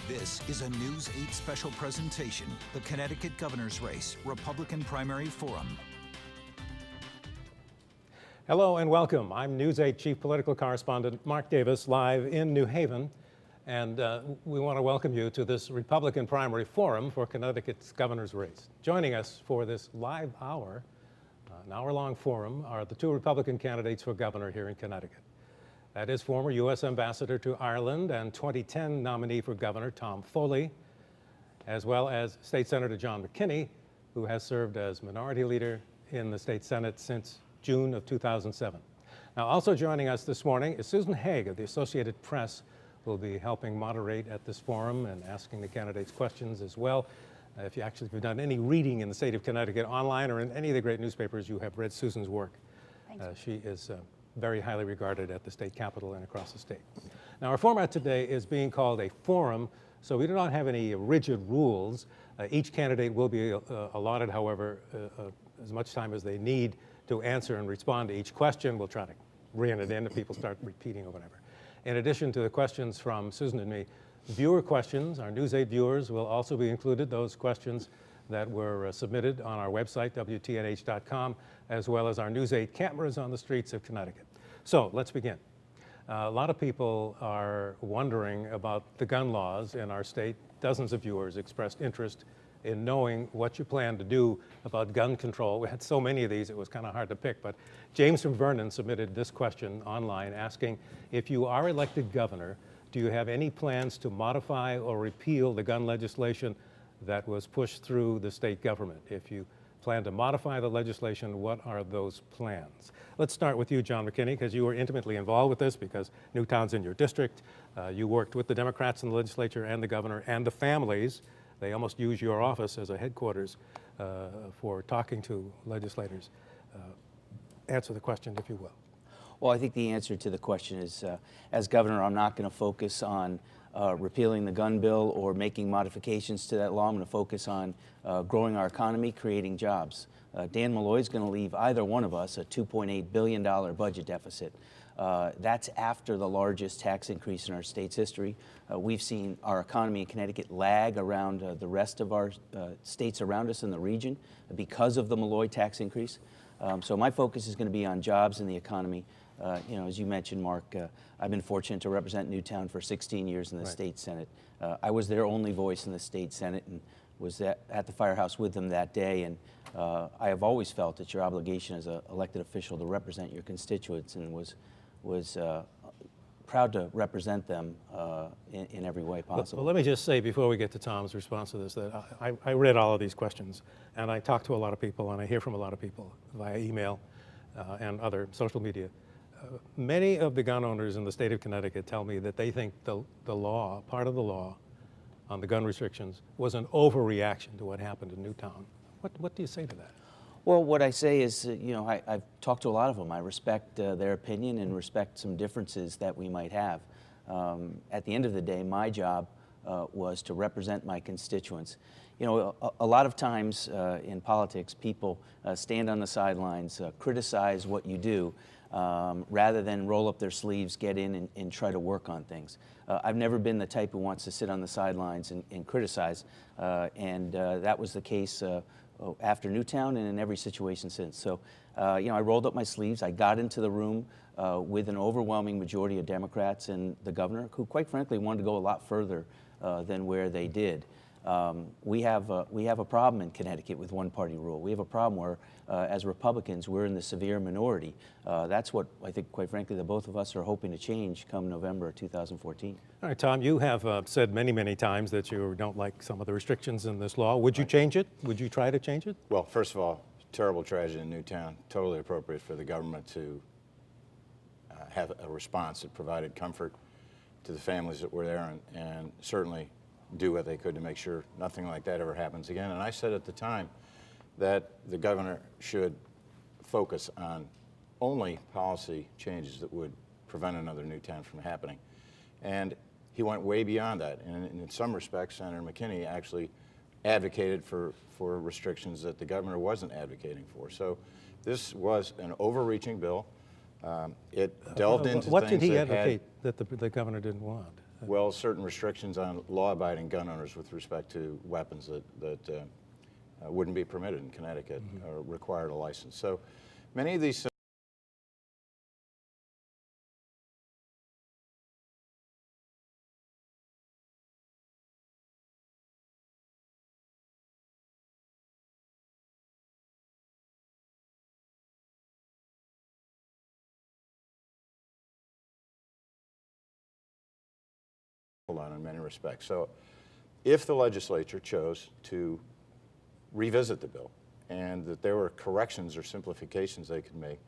This is a News 8 special presentation, the Connecticut Governor's Race, Republican Primary Forum. Hello and welcome. I'm News 8 Chief Political Correspondent Mark Davis, live in New Haven. And we want to welcome you to this Republican Primary Forum for Connecticut's Governor's Race. Joining us for this live hour, an hour-long forum, are the two Republican candidates for governor here in Connecticut. That is former U.S. Ambassador to Ireland and 2010 nominee for governor Tom Foley, as well as State Senator John McKinney, who has served as minority leader in the state Senate since June of 2007. Now, also joining us this morning is Susan Haig of the Associated Press, who will be helping moderate at this forum and asking the candidates questions as well. If you actually have done any reading in the state of Connecticut online or in any of the great newspapers, you have read Susan's work. She is very highly regarded at the state capitol and across the state. Now, our format today is being called a forum, so we do not have any rigid rules. Each candidate will be allotted, however, as much time as they need to answer and respond to each question. We'll try to rein it in if people start repeating or whatever. In addition to the questions from Susan and me, viewer questions, our News 8 viewers will also be included, those questions that were submitted on our website, WTNH.com, as well as our News 8 cameras on the streets of Connecticut. So let's begin. A lot of people are wondering about the gun laws in our state. Dozens of viewers expressed interest in knowing what you plan to do about gun control. We had so many of these, it was kind of hard to pick, but James from Vernon submitted this question online asking, if you are elected governor, do you have any plans to modify or repeal the gun legislation that was pushed through the state government? If you plan to modify the legislation, what are those plans? Let's start with you, John McKinney, because you were intimately involved with this because Newtown's in your district. You worked with the Democrats in the legislature and the governor and the families. They almost use your office as a headquarters for talking to legislators. Answer the question, if you will. Well, I think the answer to the question is, as governor, I'm not going to focus on repealing the gun bill or making modifications to that law. I'm going to focus on growing our economy, creating jobs. Dan Malloy's going to leave either one of us a $2.8 billion budget deficit. That's after the largest tax increase in our state's history. We've seen our economy in Connecticut lag around the rest of our states around us in the region because of the Malloy tax increase. So my focus is going to be on jobs and the economy. As you mentioned, Mark, I've been fortunate to represent Newtown for 16 years in the state Senate. I was their only voice in the state Senate and was at the firehouse with them that day. And I have always felt it's your obligation as an elected official to represent your constituents, and was proud to represent them in every way possible. Well, let me just say before we get to Tom's response to this that I read all of these questions, and I talk to a lot of people, and I hear from a lot of people via email and other social media. Many of the gun owners in the state of Connecticut tell me that they think the law, part of the law on the gun restrictions, was an overreaction to what happened in Newtown. What do you say to that? Well, what I say is, I've talked to a lot of them. I respect their opinion and respect some differences that we might have. At the end of the day, my job was to represent my constituents. A lot of times in politics, people stand on the sidelines, criticize what you do, rather than roll up their sleeves, get in and try to work on things. I've never been the type who wants to sit on the sidelines and criticize, and that was the case after Newtown and in every situation since. So, I rolled up my sleeves. I got into the room with an overwhelming majority of Democrats and the governor, who quite frankly wanted to go a lot further than where they did. We have a problem in Connecticut with one-party rule. We have a problem where, as Republicans, we're in the severe minority. That's what I think, quite frankly, the both of us are hoping to change come November 2014. All right, Tom, you have said many, many times that you don't like some of the restrictions in this law. Would you change it? Would you try to change it? Well, first of all, terrible tragedy in Newtown. Totally appropriate for the government to have a response that provided comfort to the families that were there, and certainly do what they could to make sure nothing like that ever happens again. And I said at the time that the governor should focus on only policy changes that would prevent another Newtown from happening. And he went way beyond that. And in some respects, Senator McKinney actually advocated for restrictions that the governor wasn't advocating for. So this was an overreaching bill. It delved into what things did he that advocate that the governor didn't want? Well, certain restrictions on law-abiding gun owners with respect to weapons that wouldn't be permitted in Connecticut or required a license. So many of these on in many respects. So if the legislature chose to revisit the bill and that there were corrections or simplifications they could make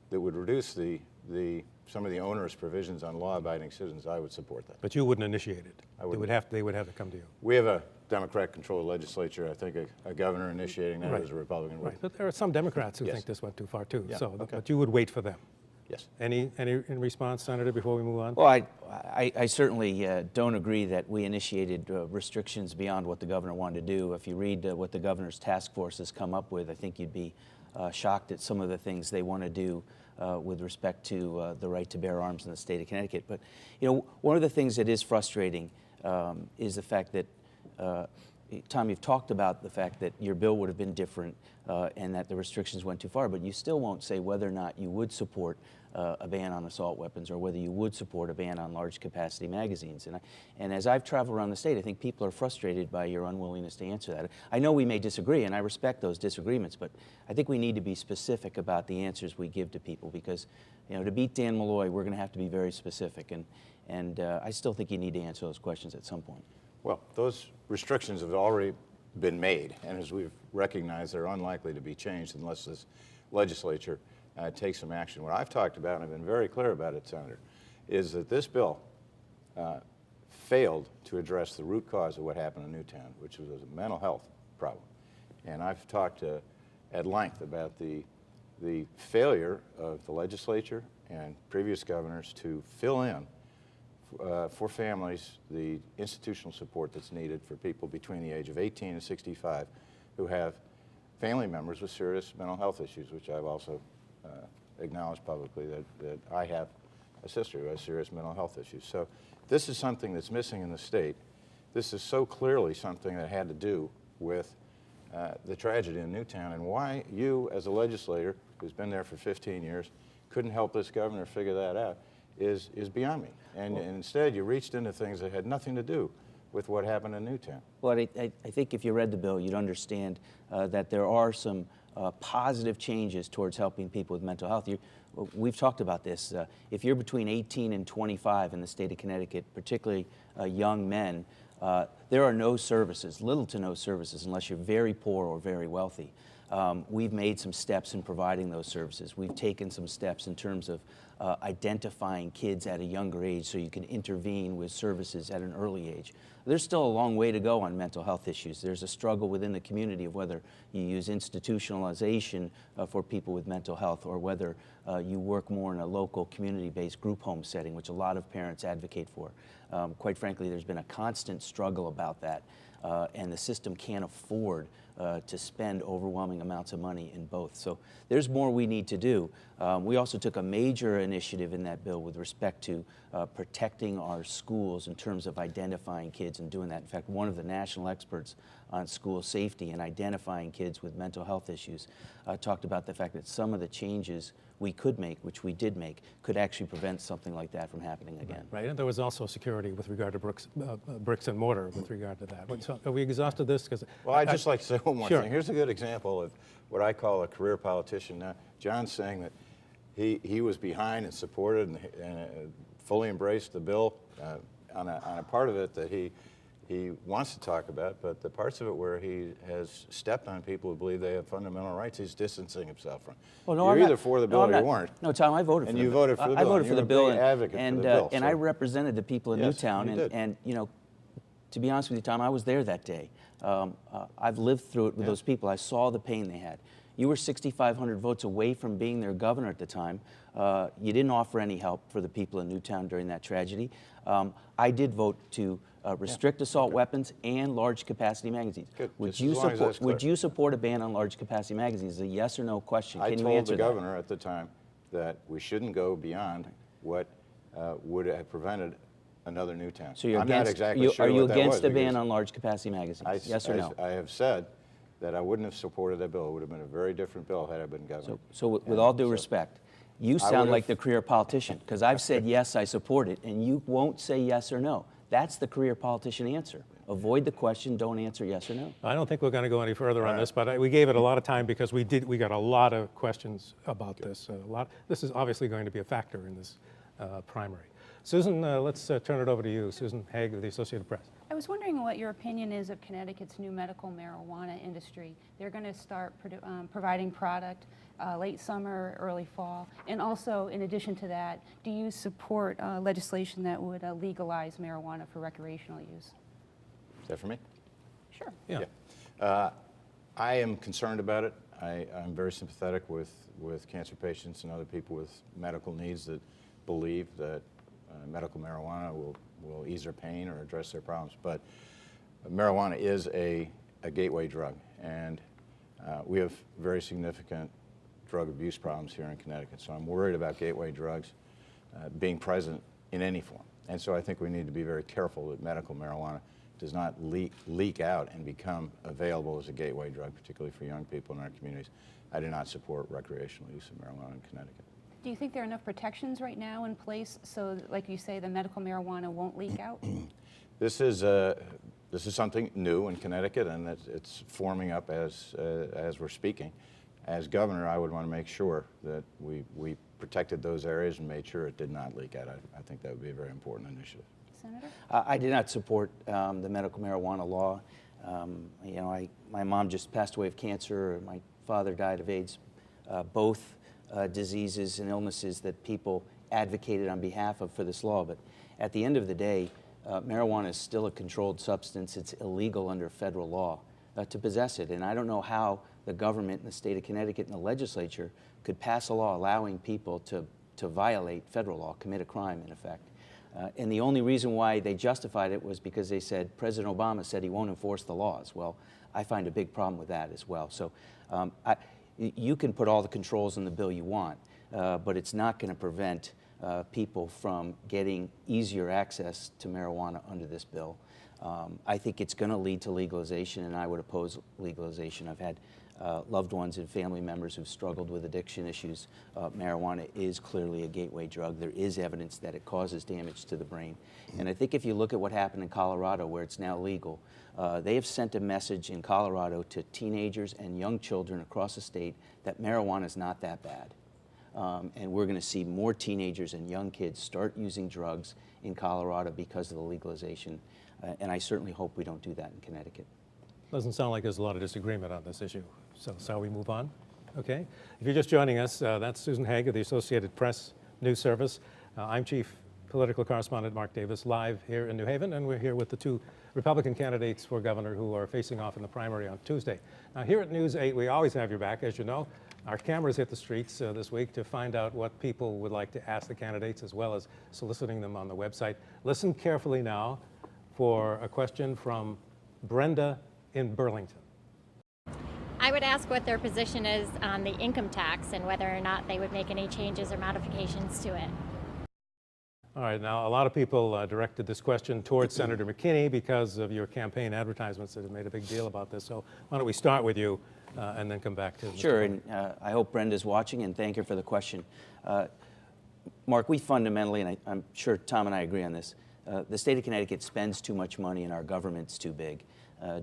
that would reduce some of the onerous provisions on law-abiding citizens, I would support that. But you wouldn't initiate it. I wouldn't. They would have to come to you. We have a Democrat-controlled legislature. I think a governor initiating that Right. is a Republican. Right, but there are some Democrats who Yes. think this went too far too. Yeah, So, okay. but you would wait for them. Yes. Any in response, Senator, before we move on? Well, I certainly don't agree that we initiated restrictions beyond what the governor wanted to do. If you read what the governor's task force has come up with, I think you'd be shocked at some of the things they want to do with respect to the right to bear arms in the state of Connecticut. But, you know, one of the things that is frustrating is the fact that, Tom, you've talked about the fact that your bill would have been different and that the restrictions went too far, but you still won't say whether or not you would support a ban on assault weapons or whether you would support a ban on large capacity magazines. And as I've traveled around the state, I think people are frustrated by your unwillingness to answer that. I know we may disagree, and I respect those disagreements, but I think we need to be specific about the answers we give to people because, you know, to beat Dan Malloy, we're going to have to be very specific, and I still think you need to answer those questions at some point. Well, those restrictions have already been made, and as we've recognized, they're unlikely to be changed unless this legislature takes some action. What I've talked about, and I've been very clear about it, Senator, is that this bill failed to address the root cause of what happened in Newtown, which was a mental health problem. And I've talked at length about the failure of the legislature and previous governors to fill in for families the institutional support that's needed for people between the age of 18 and 65 who have family members with serious mental health issues, which I've also acknowledged publicly that I have a sister who has serious mental health issues. So this is something that's missing in the state. This is so clearly something that had to do with the tragedy in Newtown, and why you, as a legislator who's been there for 15 years, couldn't help this governor figure that out is beyond me. And instead, you reached into things that had nothing to do with what happened in Newtown. Well, I think if you read the bill, you'd understand that there are some positive changes towards helping people with mental health. We've talked about this. If you're between 18 and 25 in the state of Connecticut, particularly young men, there are no services, little to no services, unless you're very poor or very wealthy. We've made some steps in providing those services. We've taken some steps in terms of identifying kids at a younger age so you can intervene with services at an early age. There's still a long way to go on mental health issues. There's a struggle within the community of whether you use institutionalization for people with mental health or whether you work more in a local community-based group home setting, which a lot of parents advocate for. Quite frankly, there's been a constant struggle about that, and the system can't afford to spend overwhelming amounts of money in both. So there's more we need to do. We also took a major initiative in that bill with respect to protecting our schools in terms of identifying kids and doing that. In fact, one of the national experts on school safety and identifying kids with mental health issues talked about the fact that some of the changes we could make, which we did make, could actually prevent something like that from happening again. Right, and there was also security with regard to bricks and mortar with regard to that. So have we exhausted this? Well, I'd just like to say one more Sure. thing. Here's a good example of what I call a career politician. Now, John's saying that he was behind and supported and fully embraced the bill on a part of it that he wants to talk about, but the parts of it where he has stepped on people who believe they have fundamental rights, he's distancing himself from. Well, no, You're I'm either not, for the no, bill I'm or not. you weren't. No, Tom, I voted for And the you bill. voted for the I bill. voted for You're the a bill, big advocate for the bill, and so- I represented the people in Yes, Newtown, you did. and you know, to be honest with you, Tom, I was there that day. I've lived through it with those people. I saw the pain they had. You were 6,500 votes away from being their governor at the time. You didn't offer any help for the people in Newtown during that tragedy. I did vote to restrict assault weapons and large capacity magazines. Good. Would Just you as long as support? that's clear. Would you support a ban on large capacity magazines? It's a yes or no question. I Can you told answer the that? governor at the time that we shouldn't go beyond what would have prevented another Newtown. So you're I'm not against, exactly sure are you what that against was, a ban because on large capacity magazines? Yes or no? I have said that I wouldn't have supported that bill. It would have been a very different bill had I been governor. So with all due respect, you sound like would've- the career politician, because I've said yes, I support it, and you won't say yes or no. That's the career politician answer. Avoid the question, don't answer yes or no. I don't think we're going to go any further on this, but we gave it a lot of time because we got a lot of questions about this. This is obviously going to be a factor in this primary. Susan, let's turn it over to you. Susan Haig of the Associated Press. I was wondering what your opinion is of Connecticut's new medical marijuana industry. They're going to start providing product late summer, early fall. And also, in addition to that, do you support legislation that would legalize marijuana for recreational use? Is that for me? Sure. Yeah. I am concerned about it. I'm very sympathetic with cancer patients and other people with medical needs that believe that medical marijuana will ease their pain or address their problems. But marijuana is a gateway drug, and we have very significant drug abuse problems here in Connecticut. So I'm worried about gateway drugs being present in any form. And so I think we need to be very careful that medical marijuana does not leak out and become available as a gateway drug, particularly for young people in our communities. I do not support recreational use of marijuana in Connecticut. Do you think there are enough protections right now in place so, like you say, the medical marijuana won't leak out? This is something new in Connecticut, and it's forming up as we're speaking. As governor, I would want to make sure that we protected those areas and made sure it did not leak out. I think that would be a very important initiative. Senator? I did not support the medical marijuana law. You know, my mom just passed away of cancer. My father died of AIDS. Both diseases and illnesses that people advocated on behalf of for this law. But at the end of the day, marijuana is still a controlled substance. It's illegal under federal law to possess it. And I don't know how the government in the state of Connecticut and the legislature could pass a law allowing people to violate federal law, commit a crime in effect. And the only reason why they justified it was because they said President Obama said he won't enforce the laws. Well, I find a big problem with that as well. So you can put all the controls in the bill you want, but it's not going to prevent people from getting easier access to marijuana under this bill. I think it's going to lead to legalization, and I would oppose legalization. I've had loved ones and family members who've struggled with addiction issues. Marijuana is clearly a gateway drug. There is evidence that it causes damage to the brain. And I think if you look at what happened in Colorado, where it's now legal, they have sent a message in Colorado to teenagers and young children across the state that marijuana is not that bad. And we're going to see more teenagers and young kids start using drugs in Colorado because of the legalization. And I certainly hope we don't do that in Connecticut. Doesn't sound like there's a lot of disagreement on this issue. So shall we move on? Okay. If you're just joining us, that's Susan Haig of the Associated Press News Service. I'm Chief Political Correspondent Mark Davis, live here in New Haven, and we're here with the two Republican candidates for governor who are facing off in the primary on Tuesday. Now, here at News 8, we always have your back, as you know. Our cameras hit the streets this week to find out what people would like to ask the candidates, as well as soliciting them on the website. Listen carefully now for a question from Brenda in Burlington. I would ask what their position is on the income tax and whether or not they would make any changes or modifications to it. All right, now a lot of people directed this question towards Senator McKinney because of your campaign advertisements that have made a big deal about this. So why don't we start with you and then come back to Mr. Sure, and I hope Brenda's watching, and thank her for the question. Mark, we fundamentally, and I'm sure Tom and I agree on this, the state of Connecticut spends too much money and our government's too big.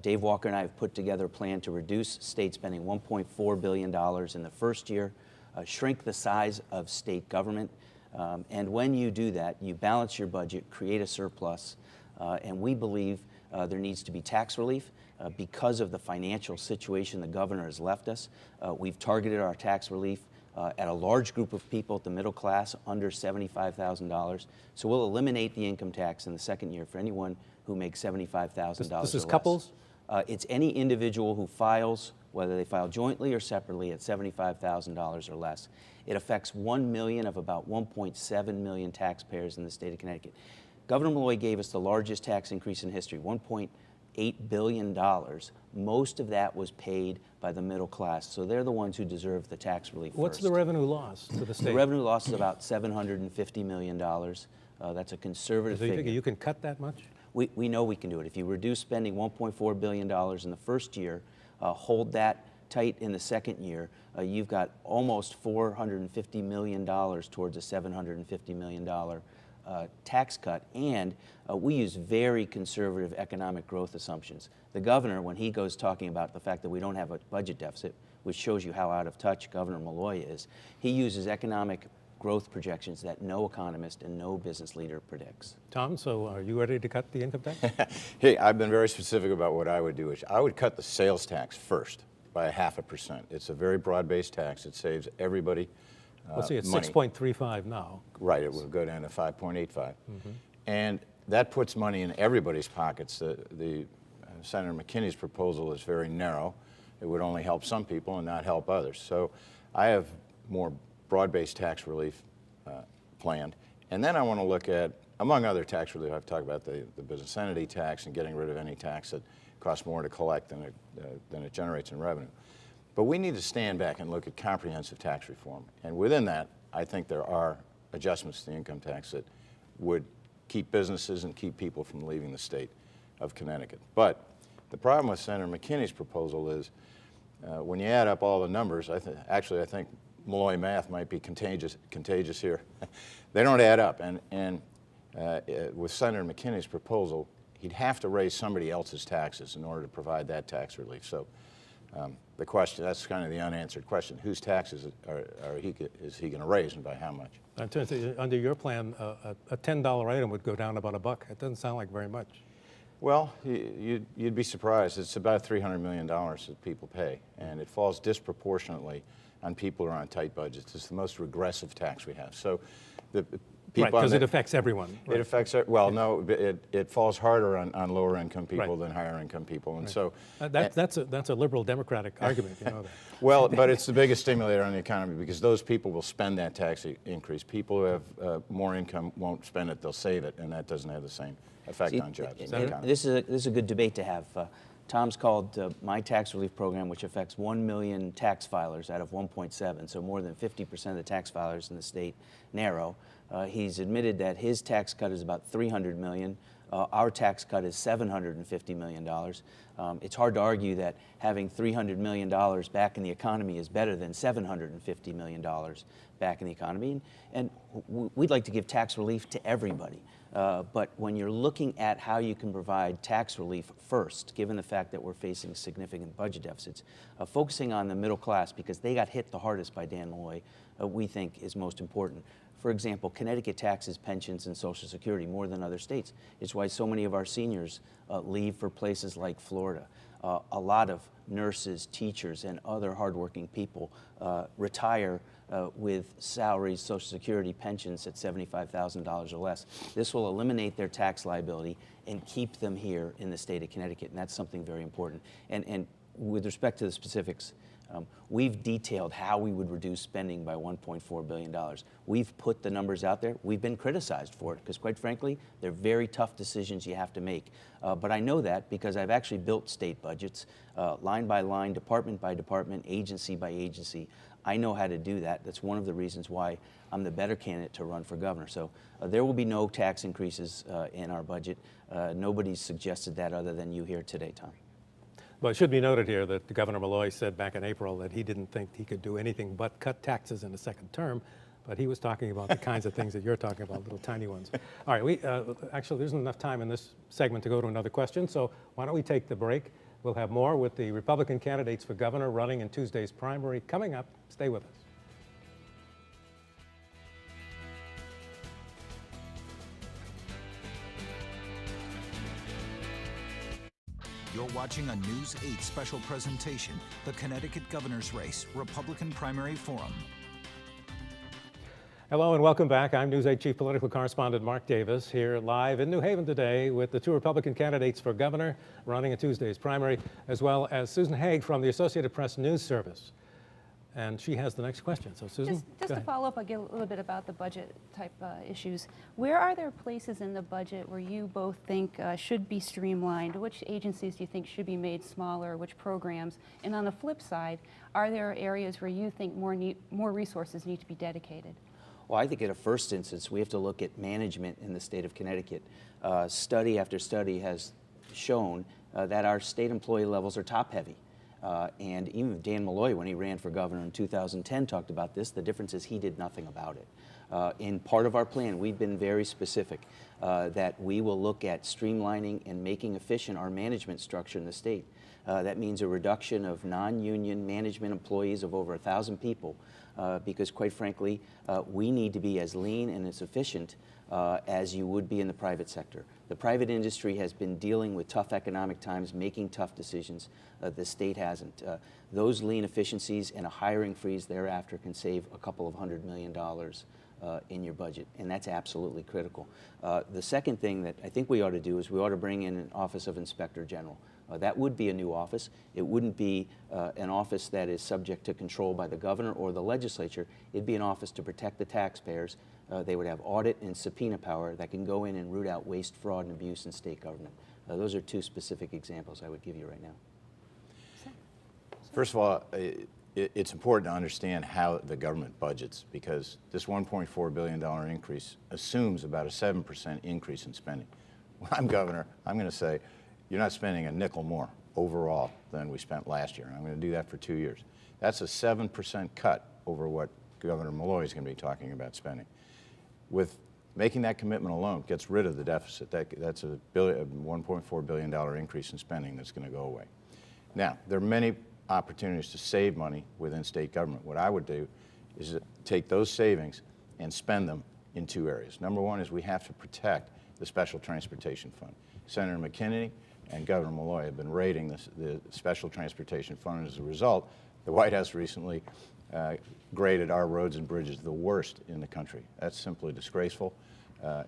Dave Walker and I have put together a plan to reduce state spending $1.4 billion in the first year, shrink the size of state government, and when you do that, you balance your budget, create a surplus, and we believe there needs to be tax relief because of the financial situation the governor has left us. We've targeted our tax relief at a large group of people at the middle class, under $75,000. So we'll eliminate the income tax in the second year for anyone who makes $75,000 This is or couples? less. It's any individual who files, whether they file jointly or separately, at $75,000 or less. It affects 1 million of about 1.7 million taxpayers in the state of Connecticut. Governor Malloy gave us the largest tax increase in history, $1.8 billion. Most of that was paid by the middle class, so they're the ones who deserve the tax relief What's first. the revenue loss to the state? The revenue loss is about $750 million. That's a conservative So you figure. think you can cut that much? We know we can do it. If you reduce spending $1.4 billion in the first year, hold that tight in the second year, you've got almost $450 million towards a $750 million tax cut, and we use very conservative economic growth assumptions. The governor, when he goes talking about the fact that we don't have a budget deficit, which shows you how out of touch Governor Malloy is, he uses economic growth projections that no economist and no business leader predicts. Tom, so are you ready to cut the income tax? Hey, I've been very specific about what I would do. I would cut the sales tax first by 0.5%. It's a very broad-based tax. It saves everybody Well, see, it's money. 6.35 now. Right, it will go down to 5.85. And that puts money in everybody's pockets. Senator McKinney's proposal is very narrow. It would only help some people and not help others. So I have more broad-based tax relief planned. And then I want to look at, among other tax relief, I've talked about the business entity tax and getting rid of any tax that costs more to collect than it generates in revenue. But we need to stand back and look at comprehensive tax reform. And within that, I think there are adjustments to the income tax that would keep businesses and keep people from leaving the state of Connecticut. But the problem with Senator McKinney's proposal is when you add up all the numbers, I think Malloy math might be contagious here. They don't add up. And with Senator McKinney's proposal, he'd have to raise somebody else's taxes in order to provide that tax relief. So the question, that's kind of the unanswered question, whose taxes is he going to raise and by how much? Under your plan, a $10 item would go down about $1. It doesn't sound like very much. Well, you'd be surprised. It's about $300 million that people pay, and it falls disproportionately on people who are on tight budgets. It's the most regressive tax we have. So the people Right, because it affects everyone. Right. It affects, well, no, it falls harder on lower income people than higher income people. And so that's a liberal Democratic argument, you know that. well, but it's the biggest stimulator on the economy because those people will spend that tax increase. People who have more income won't spend it, they'll save it, and that doesn't have the same effect on jobs. This is a good debate to have. Tom's called my tax relief program, which affects 1 million tax filers out of 1.7, so more than 50% of the tax filers in the state narrow. He's admitted that his tax cut is about $300 million. Our tax cut is $750 million. It's hard to argue that having $300 million back in the economy is better than $750 million back in the economy. And we'd like to give tax relief to everybody. But when you're looking at how you can provide tax relief first, given the fact that we're facing significant budget deficits, focusing on the middle class because they got hit the hardest by Dan Malloy, we think is most important. For example, Connecticut taxes pensions and Social Security more than other states. It's why so many of our seniors leave for places like Florida. A lot of nurses, teachers, and other hardworking people retire with salaries, Social Security, pensions at $75,000 or less. This will eliminate their tax liability and keep them here in the state of Connecticut, and that's something very important. And with respect to the specifics, we've detailed how we would reduce spending by $1.4 billion. We've put the numbers out there. We've been criticized for it because, quite frankly, they're very tough decisions you have to make. But I know that because I've actually built state budgets, line by line, department by department, agency by agency. I know how to do that. That's one of the reasons why I'm the better candidate to run for governor. So there will be no tax increases in our budget. Nobody's suggested that other than you here today, Tom. Well, it should be noted here that Governor Malloy said back in April that he didn't think he could do anything but cut taxes in the second term, but he was talking about the kinds of things that you're talking about, little tiny ones. All right, actually, there isn't enough time in this segment to go to another question, so why don't we take the break? We'll have more with the Republican candidates for governor running in Tuesday's primary coming up. Stay with us. You're watching a News 8 special presentation, the Connecticut Governor's Race, Republican Primary Forum. Hello and welcome back. I'm News 8 Chief Political Correspondent Mark Davis, here live in New Haven today with the two Republican candidates for governor running in Tuesday's primary, as well as Susan Haig from the Associated Press News Service. And she has the next question. So Susan, just to follow up again a little bit about the budget type issues, where are there places in the budget where you both think should be streamlined? Which agencies do you think should be made smaller? Which programs? And on the flip side, are there areas where you think more resources need to be dedicated? Well, I think in a first instance, we have to look at management in the state of Connecticut. Study after study has shown that our state employee levels are top-heavy. And even Dan Malloy, when he ran for governor in 2010, talked about this. The difference is he did nothing about it. In part of our plan, we've been very specific that we will look at streamlining and making efficient our management structure in the state. That means a reduction of non-union management employees of over 1,000 people because, quite frankly, we need to be as lean and as efficient as you would be in the private sector. The private industry has been dealing with tough economic times, making tough decisions. The state hasn't. Those lean efficiencies and a hiring freeze thereafter can save a couple of $100 million in your budget, and that's absolutely critical. The second thing that I think we ought to do is we ought to bring in an Office of Inspector General. That would be a new office. It wouldn't be an office that is subject to control by the governor or the legislature. It'd be an office to protect the taxpayers. They would have audit and subpoena power that can go in and root out waste, fraud, and abuse in state government. Those are two specific examples I would give you right now. First of all, it's important to understand how the government budgets, because this $1.4 billion increase assumes about a 7% increase in spending. When I'm governor, I'm going to say, you're not spending a nickel more overall than we spent last year. I'm going to do that for 2 years. That's a 7% cut over what Governor Malloy is going to be talking about spending. With making that commitment alone gets rid of the deficit. That's a $1.4 billion increase in spending that's going to go away. Now, there are many opportunities to save money within state government. What I would do is take those savings and spend them in two areas. Number one is we have to protect the Special Transportation Fund. Senator McKinney and Governor Malloy have been raiding the Special Transportation Fund, and as a result, the White House recently graded our roads and bridges the worst in the country. That's simply disgraceful.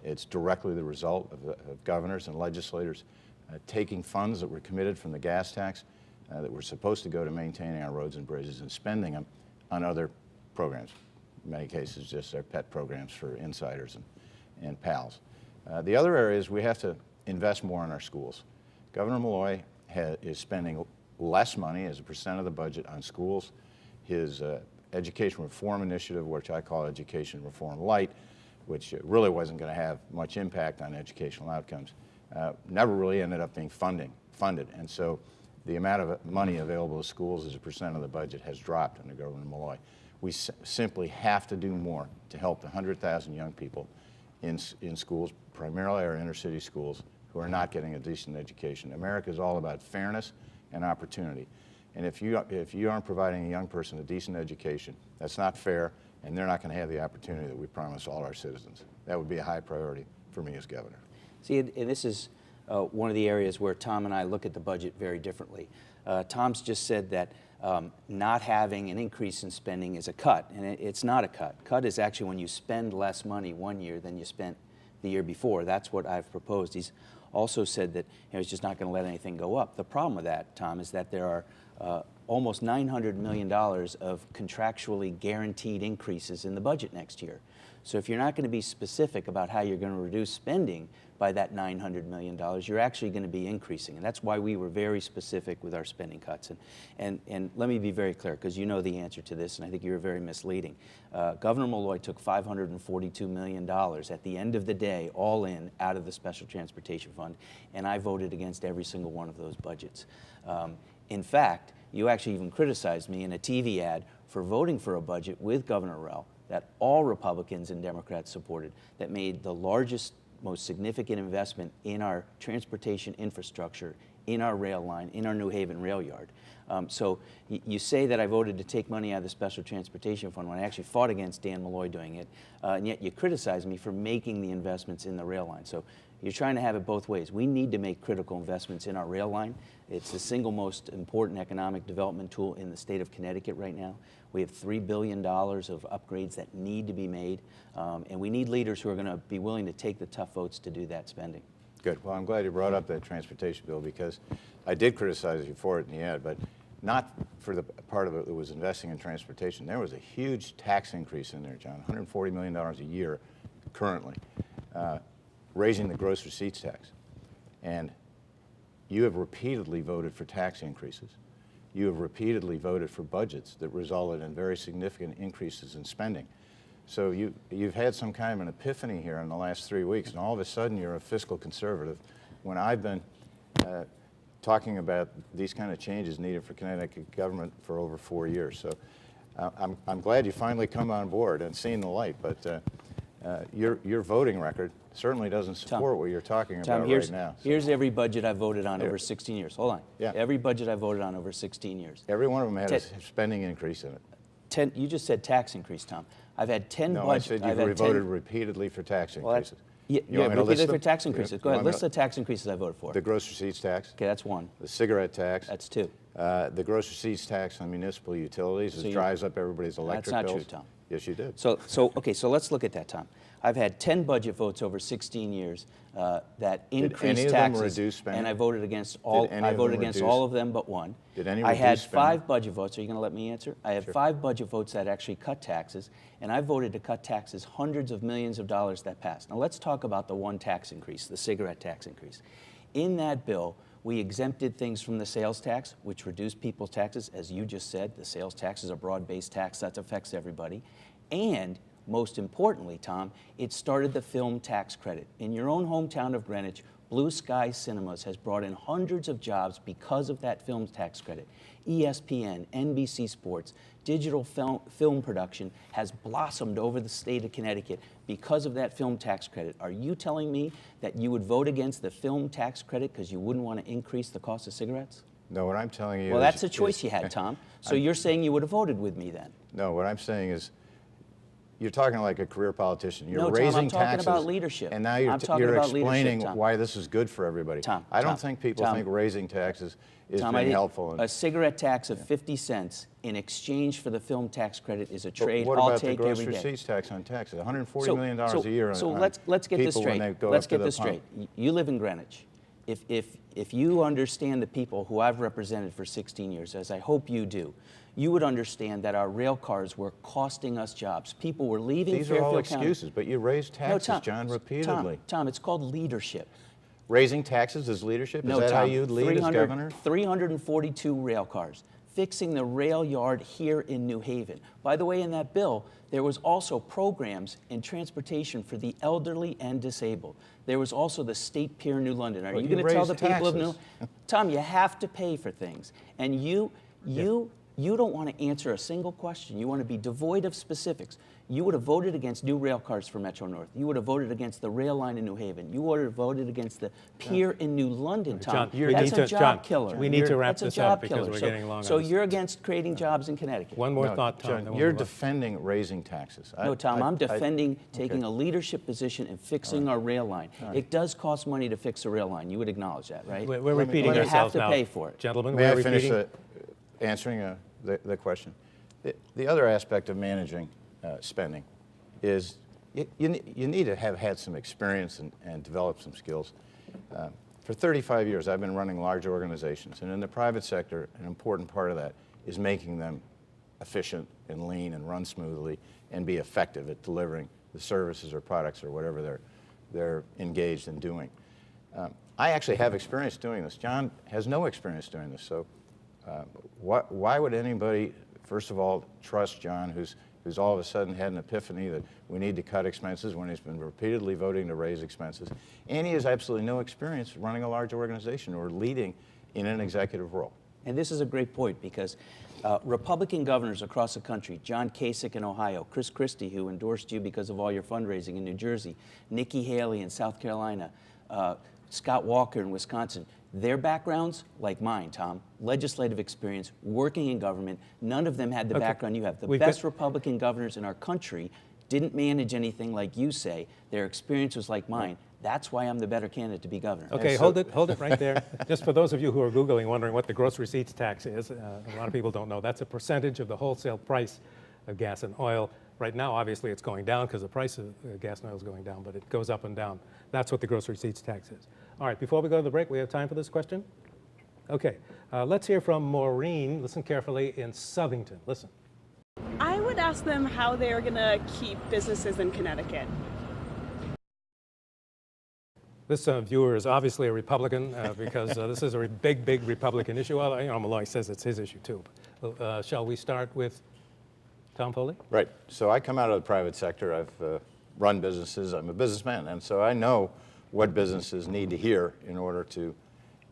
It's directly the result of governors and legislators taking funds that were committed from the gas tax that were supposed to go to maintaining our roads and bridges and spending them on other programs. In many cases, just their pet programs for insiders and pals. The other area is we have to invest more in our schools. Governor Malloy is spending less money as a percent of the budget on schools. His education reform initiative, which I call Education Reform Light, which really wasn't going to have much impact on educational outcomes, never really ended up being funded. And so the amount of money available to schools as a percent of the budget has dropped under Governor Malloy. We simply have to do more to help the 100,000 young people in schools, primarily our inner city schools, who are not getting a decent education. America is all about fairness and opportunity. And if you aren't providing a young person a decent education, that's not fair, and they're not going to have the opportunity that we promise all our citizens. That would be a high priority for me as governor. See, and this is one of the areas where Tom and I look at the budget very differently. Tom's just said that not having an increase in spending is a cut, and it's not a cut. Cut is actually when you spend less money one year than you spent the year before. That's what I've proposed. He's also said that he's just not going to let anything go up. The problem with that, Tom, is that there are almost $900 million of contractually guaranteed increases in the budget next year. So if you're not going to be specific about how you're going to reduce spending by that $900 million, you're actually going to be increasing. And that's why we were very specific with our spending cuts. And let me be very clear, because you know the answer to this, and I think you were very misleading. Governor Malloy took $542 million at the end of the day, all in, out of the Special Transportation Fund, and I voted against every single one of those budgets. In fact, you actually even criticized me in a TV ad for voting for a budget with Governor Rell that all Republicans and Democrats supported, that made the largest, most significant investment in our transportation infrastructure, in our rail line, in our New Haven rail yard. So you say that I voted to take money out of the Special Transportation Fund when I actually fought against Dan Malloy doing it, and yet you criticize me for making the investments in the rail line. So you're trying to have it both ways. We need to make critical investments in our rail line. It's the single most important economic development tool in the state of Connecticut right now. We have $3 billion of upgrades that need to be made, and we need leaders who are going to be willing to take the tough votes to do that spending. Good. Well, I'm glad you brought up that transportation bill, because I did criticize you for it in the ad, but not for the part of it that was investing in transportation. There was a huge tax increase in there, John, $140 million a year currently, raising the gross receipts tax. And you have repeatedly voted for tax increases. You have repeatedly voted for budgets that resulted in very significant increases in spending. So you've had some kind of an epiphany here in the last 3 weeks, and all of a sudden you're a fiscal conservative, when I've been talking about these kind of changes needed for Connecticut government for over 4 years. So I'm glad you finally come on board and seen the light, but your voting record certainly doesn't support what you're talking about right now. So. Here's every budget I voted on over 16 years. Hold on. Yeah. Every budget I voted on over 16 years. Every one of them had a spending increase in it. You just said tax increase, Tom. I've had 10 No, budgets. I said you've voted repeatedly for tax increases. Yeah, repeatedly for tax increases. Go ahead, list the tax increases I voted for. The gross receipts tax. Okay, that's one. The cigarette tax. That's two. The gross receipts tax on municipal utilities drives up everybody's electric bills. That's not true, Tom. Yes, you did. Okay, so let's look at that, Tom. I've had 10 budget votes over 16 years that increased taxes, reduce spending? and I voted against all. I voted against all of them but one. Did any I had reduce spending? 5 budget votes. Are you going to let me answer? I had 5 budget votes that actually cut taxes, and I voted to cut taxes hundreds of millions of dollars that passed. Now let's talk about the one tax increase, the cigarette tax increase. In that bill, we exempted things from the sales tax, which reduced people's taxes. As you just said, the sales tax is a broad-based tax that affects everybody. And most importantly, Tom, it started the film tax credit. In your own hometown of Greenwich, Blue Sky Cinemas has brought in hundreds of jobs because of that film tax credit. ESPN, NBC Sports, digital film production has blossomed over the state of Connecticut because of that film tax credit. Are you telling me that you would vote against the film tax credit because you wouldn't want to increase the cost of cigarettes? No, what I'm telling you Well, that's a choice you had, Tom. So you're saying you would have voted with me then? No, what I'm saying is, you're talking like a career politician. You're No, Tom, raising I'm talking taxes, about leadership. and now you're I'm talking about leadership, explaining Tom. why this is good for everybody. I don't think people think raising taxes is being helpful. A cigarette tax of 50 cents in exchange for the film tax credit is a trade what I'll about take the gross every day. receipts tax on taxes? $140 million a year. So on let's get this people when straight. they go Let's up to get this the pump. straight. You live in Greenwich. If you understand the people who I've represented for 16 years, as I hope you do, you would understand that our rail cars were costing us jobs. People were leaving These Fairfield are all County. excuses, but you raised taxes, No, Tom, John, repeatedly. Tom, it's called leadership. Raising taxes is leadership? No, is that Tom, how you'd lead as governor? 342 rail cars, fixing the rail yard here in New Haven. By the way, in that bill, there was also programs in transportation for the elderly and disabled. There was also the State Pier New London. Are you going to tell the people of New? Tom, you have to pay for things, and you don't want to answer a single question. You want to be devoid of specifics. You would have voted against new rail cars for Metro North. You would have voted against the rail line in New Haven. You would have voted against the pier in New London, Tom. John, That's a job killer. We need to wrap That's a this job up because killer. we're getting long. So on this. you're against creating jobs in Connecticut. One more No, thought, Tom. John, then we'll you're move on. defending raising taxes. No, Tom, I'm defending taking a leadership position and fixing our rail line. It does cost money to fix a rail line. You would acknowledge that, right? We're repeating you ourselves have to now. pay for it. Gentlemen, May we're I finish repeating. answering the question? The other aspect of managing spending is you need to have had some experience and develop some skills. For 35 years, I've been running large organizations, and in the private sector, an important part of that is making them efficient and lean and run smoothly and be effective at delivering the services or products or whatever they're engaged in doing. I actually have experience doing this. John has no experience doing this, so why would anybody, first of all, trust John, who's all of a sudden had an epiphany that we need to cut expenses when he's been repeatedly voting to raise expenses, and he has absolutely no experience running a large organization or leading in an executive role. And this is a great point because Republican governors across the country, John Kasich in Ohio, Chris Christie, who endorsed you because of all your fundraising in New Jersey, Nikki Haley in South Carolina, Scott Walker in Wisconsin, their backgrounds, like mine, Tom, legislative experience, working in government, none of them had the background you have. The best Republican governors in our country didn't manage anything like you say. Their experience was like mine. That's why I'm the better candidate to be governor. Okay, hold it right there. Just for those of you who are Googling, wondering what the gross receipts tax is, a lot of people don't know. That's a percentage of the wholesale price of gas and oil. Right now, obviously, it's going down because the price of gas and oil is going down, but it goes up and down. That's what the gross receipts tax is. All right, before we go to the break, we have time for this question? Okay, let's hear from Maureen. Listen carefully in Southington. Listen. I would ask them how they are going to keep businesses in Connecticut. This viewer is obviously a Republican because this is a big Republican issue. Well, Malloy says it's his issue too. Shall we start with Tom Foley? Right. So I come out of the private sector. I've run businesses. I'm a businessman. And so I know what businesses need to hear in order to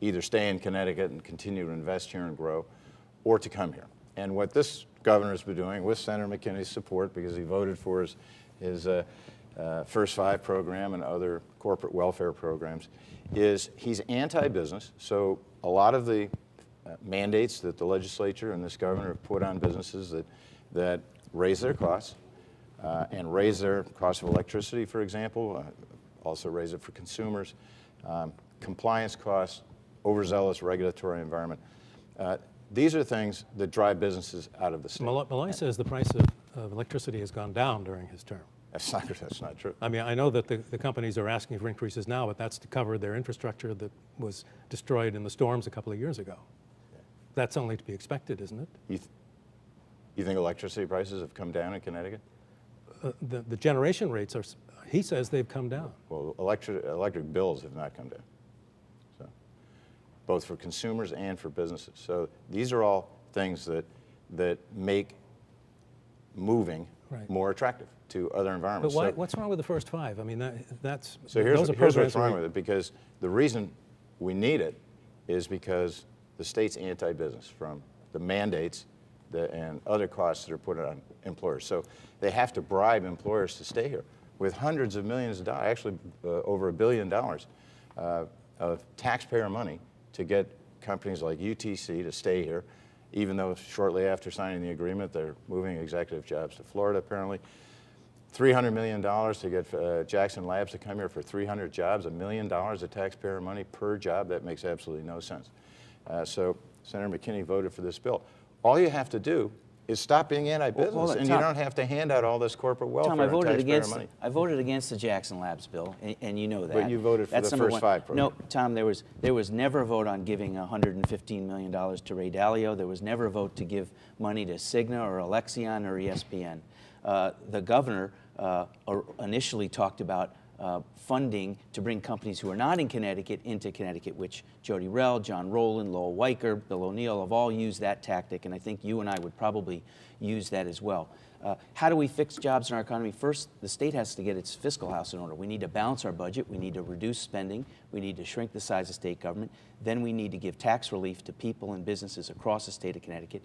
either stay in Connecticut and continue to invest here and grow, or to come here. And what this governor's been doing, with Senator McKinney's support, because he voted for his First Five program and other corporate welfare programs, is he's anti-business. So a lot of the mandates that the legislature and this governor have put on businesses that raise their costs and raise their cost of electricity, for example, also raise it for consumers, compliance costs, overzealous regulatory environment. These are things that drive businesses out of the state. Malloy says the price of electricity has gone down during his term. That's not true. I mean, I know that the companies are asking for increases now, but that's to cover their infrastructure that was destroyed in the storms a couple of years ago. That's only to be expected, isn't it? You think electricity prices have come down in Connecticut? The generation rates are, he says they've come down. Well, electric bills have not come down. So, both for consumers and for businesses. So these are all things that make moving more attractive to other environments. But what's wrong with the First Five? I mean, that's so here's those are what's programs wrong with it, because the reason we need it is because the state's anti-business from the mandates and other costs that are put on employers. So they have to bribe employers to stay here with hundreds of millions of dollars, actually over $1 billion of taxpayer money to get companies like UTC to stay here, even though shortly after signing the agreement, they're moving executive jobs to Florida, apparently. $300 million to get Jackson Labs to come here for 300 jobs, $1 million of taxpayer money per job. That makes absolutely no sense. So Senator McKinney voted for this bill. All you have to do is stop being anti-business, and you don't have to hand out all this corporate welfare Tom, I voted against the Jackson Labs bill, and you know that. But you voted for the First Five program. No, Tom, there was never a vote on giving $115 million to Ray Dalio. There was never a vote to give money to Cigna or Alexion or ESPN. The governor initially talked about funding to bring companies who are not in Connecticut into Connecticut, which Jody Rell, John Rowland, Lowell Weicker, Bill O'Neill have all used that tactic, and I think you and I would probably use that as well. How do we fix jobs in our economy? First, the state has to get its fiscal house in order. We need to balance our budget. We need to reduce spending. We need to shrink the size of state government. Then we need to give tax relief to people and businesses across the state of Connecticut.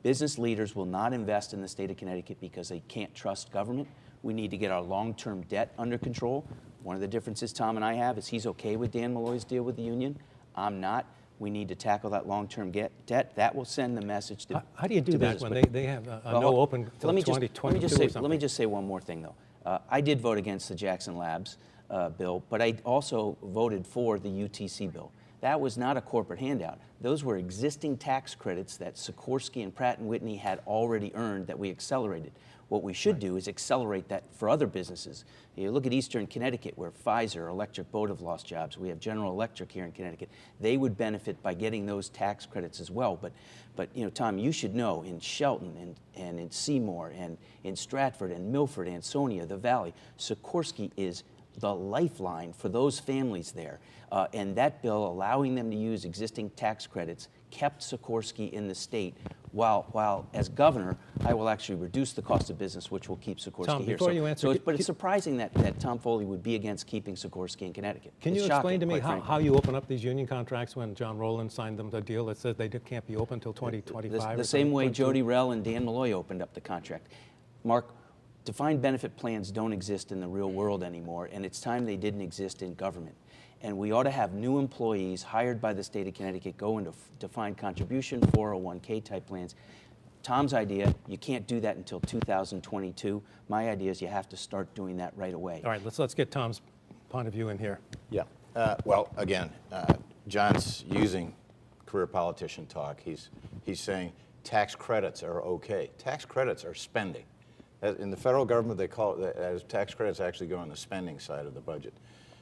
Business leaders will not invest in the state of Connecticut because they can't trust government. We need to get our long-term debt under control. One of the differences Tom and I have is he's okay with Dan Malloy's deal with the union. I'm not. We need to tackle that long-term debt. That will send the message to How do you do that when they have a no open until 2022 or something? Let me just say one more thing, though. I did vote against the Jackson Labs bill, but I also voted for the UTC bill. That was not a corporate handout. Those were existing tax credits that Sikorsky and Pratt & Whitney had already earned that we accelerated. What we should do is accelerate that for other businesses. You look at Eastern Connecticut, where Pfizer, Electric Boat have lost jobs. We have General Electric here in Connecticut. They would benefit by getting those tax credits as well. But you know, Tom, you should know in Shelton and in Seymour and in Stratford and Milford, Ansonia, the Valley, Sikorsky is the lifeline for those families there. And that bill, allowing them to use existing tax credits, kept Sikorsky in the state, while as governor, I will actually reduce the cost of business, which will keep Sikorsky Tom, here. before you answer, But it's surprising that Tom Foley would be against keeping Sikorsky in Connecticut. Can you It's explain shocking, to me quite frankly. how you open up these union contracts when John Rowland signed them to a deal that says they can't be open until 2025? The same way Jody Rell and Dan Malloy opened up the contract. Mark, defined benefit plans don't exist in the real world anymore, and it's time they didn't exist in government. And we ought to have new employees hired by the state of Connecticut go into defined contribution, 401k type plans. Tom's idea, you can't do that until 2022. My idea is you have to start doing that right away. All right, let's get Tom's point of view in here. Yeah. Well, again, John's using career politician talk. He's saying tax credits are okay. Tax credits are spending. In the federal government, they call it as tax credits actually go on the spending side of the budget.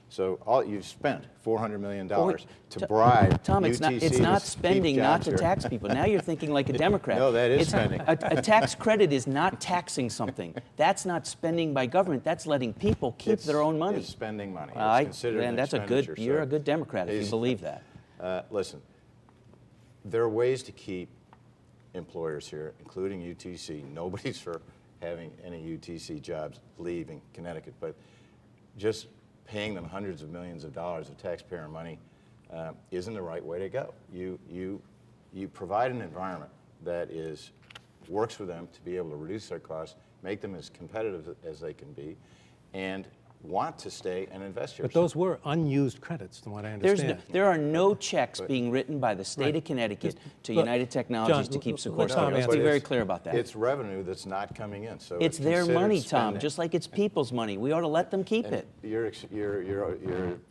So you've spent $400 million to bribe Tom, UTC it's not to spending, keep not jobs to here. tax people. Now you're thinking like a Democrat. No, that is spending. A tax credit is not taxing something. That's not spending by government. That's letting people keep their own money. It's spending money. It's considered an expenditure. You're a good Democrat if you believe that. Listen, there are ways to keep employers here, including UTC. Nobody's for having any UTC jobs leaving Connecticut, but just paying them hundreds of millions of dollars of taxpayer money isn't the right way to go. You provide an environment that works for them to be able to reduce their costs, make them as competitive as they can be, and want to stay and invest here. But those were unused credits, from what I understand. There are no checks being written by the state of Connecticut to United Technologies to keep Sikorsky. Let's be very clear about that. It's revenue that's not coming in. So it's their money, Tom, spending. just like it's people's money. We ought to let them keep it. You're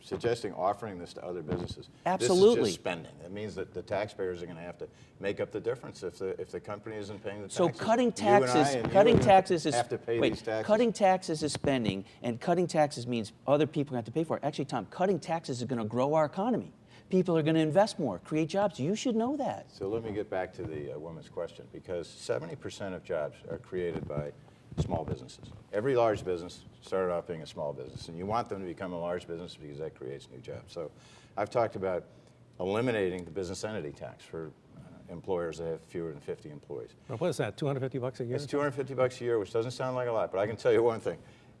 suggesting offering this to other businesses. Absolutely. This is just spending. That means that the taxpayers are going to have to make up the difference if the company isn't paying the taxes. So cutting You and I taxes, and cutting you taxes is have to pay these taxes. Cutting taxes is spending, and cutting taxes means other people have to pay for it. Actually, Tom, cutting taxes is going to grow our economy. People are going to invest more, create jobs. You should know that. So let me get back to the woman's question, because 70% of jobs are created by small businesses. Every large business started off being a small business, and you want them to become a large business because that creates new jobs. So I've talked about eliminating the business entity tax for employers that have fewer than 50 employees. Well, what is that, $250 a year? It's $250 a year, which doesn't sound like a lot, but I can tell you one thing.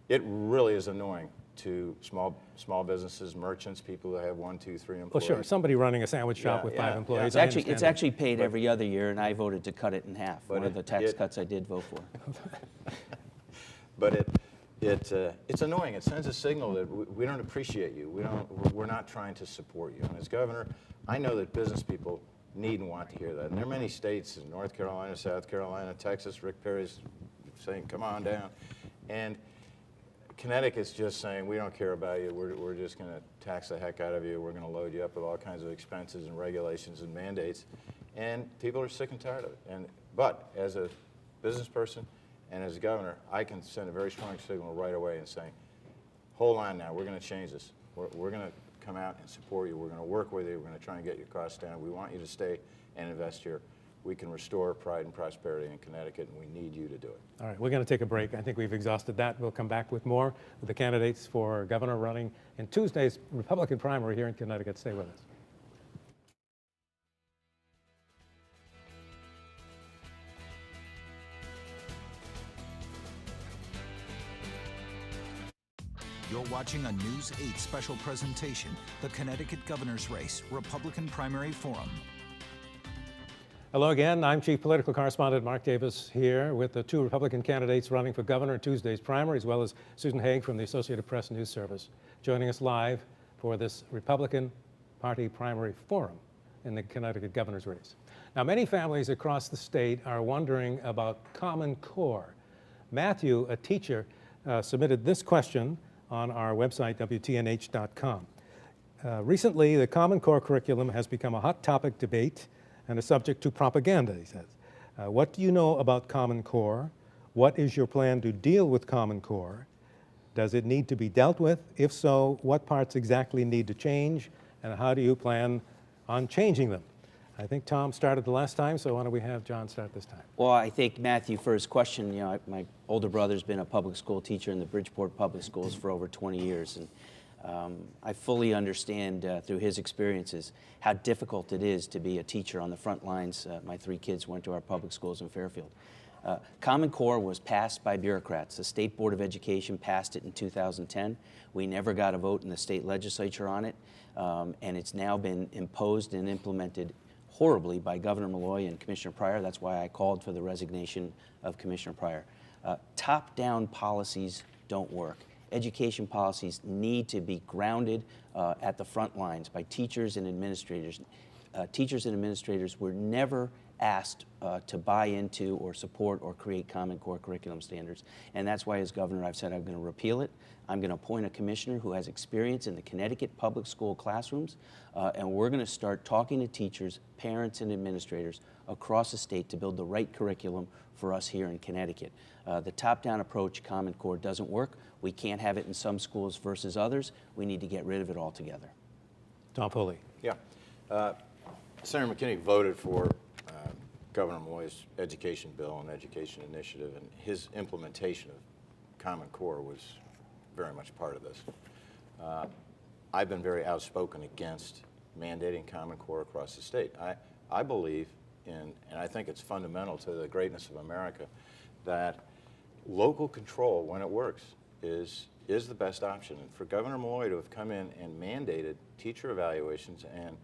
It really is annoying to small businesses, merchants, people that have 1, 2, 3 employees. Well, sure, somebody running a sandwich shop with 5 employees. It's actually paid every other year, and I voted to cut it in half. But One of the tax cuts I did vote for. But it's annoying. It sends a signal that we don't appreciate you. We're not trying to support you. And as governor, I know that business people need and want to hear that. And there are many states in North Carolina, South Carolina, Texas. Rick Perry's saying, "Come on down," and Connecticut's just saying, we don't care about you. We're just going to tax the heck out of you. We're going to load you up with all kinds of expenses and regulations and mandates. And people are sick and tired of it. But as a business person and as a governor, I can send a very strong signal right away and say, hold on now, we're going to change this. We're going to come out and support you. We're going to work with you. We're going to try and get your costs down. We want you to stay and invest here. We can restore pride and prosperity in Connecticut, and we need you to do it. All right, we're going to take a break. I think we've exhausted that. We'll come back with more with the candidates for governor running in Tuesday's Republican primary here in Connecticut. Stay with us. You're watching a News 8 special presentation, the Connecticut Governor's Race, Republican Primary Forum. Hello again. I'm Chief Political Correspondent Mark Davis here with the 2 Republican candidates running for governor in Tuesday's primary, as well as Susan Haig from the Associated Press News Service, joining us live for this Republican Party primary forum in the Connecticut governor's race. Now, many families across the state are wondering about Common Core. Matthew, a teacher, submitted this question on our website, WTNH.com. Recently, the Common Core curriculum has become a hot topic debate and a subject to propaganda, he says. What do you know about Common Core? What is your plan to deal with Common Core? Does it need to be dealt with? If so, what parts exactly need to change? And how do you plan on changing them? I think Tom started the last time, so why don't we have John start this time? Well, I think Matthew, for his question, my older brother's been a public school teacher in the Bridgeport Public Schools for over 20 years. And I fully understand through his experiences how difficult it is to be a teacher on the front lines. My 3 kids went to our public schools in Fairfield. Common Core was passed by bureaucrats. The State Board of Education passed it in 2010. We never got a vote in the state legislature on it, and it's now been imposed and implemented horribly by Governor Malloy and Commissioner Pryor. That's why I called for the resignation of Commissioner Pryor. Top-down policies don't work. Education policies need to be grounded at the front lines by teachers and administrators. Teachers and administrators were never asked to buy into or support or create Common Core curriculum standards. And that's why, as governor, I've said I'm going to repeal it. I'm going to appoint a commissioner who has experience in the Connecticut public school classrooms, and we're going to start talking to teachers, parents, and administrators across the state to build the right curriculum for us here in Connecticut. The top-down approach, Common Core, doesn't work. We can't have it in some schools versus others. We need to get rid of it altogether. Tom Foley. Yeah. Senator McKinney voted for Governor Malloy's education bill and education initiative, and his implementation of Common Core was very much part of this. I've been very outspoken against mandating Common Core across the state. I believe in, and I think it's fundamental to the greatness of America, that local control, when it works, is the best option. And for Governor Malloy to have come in and mandated teacher evaluations and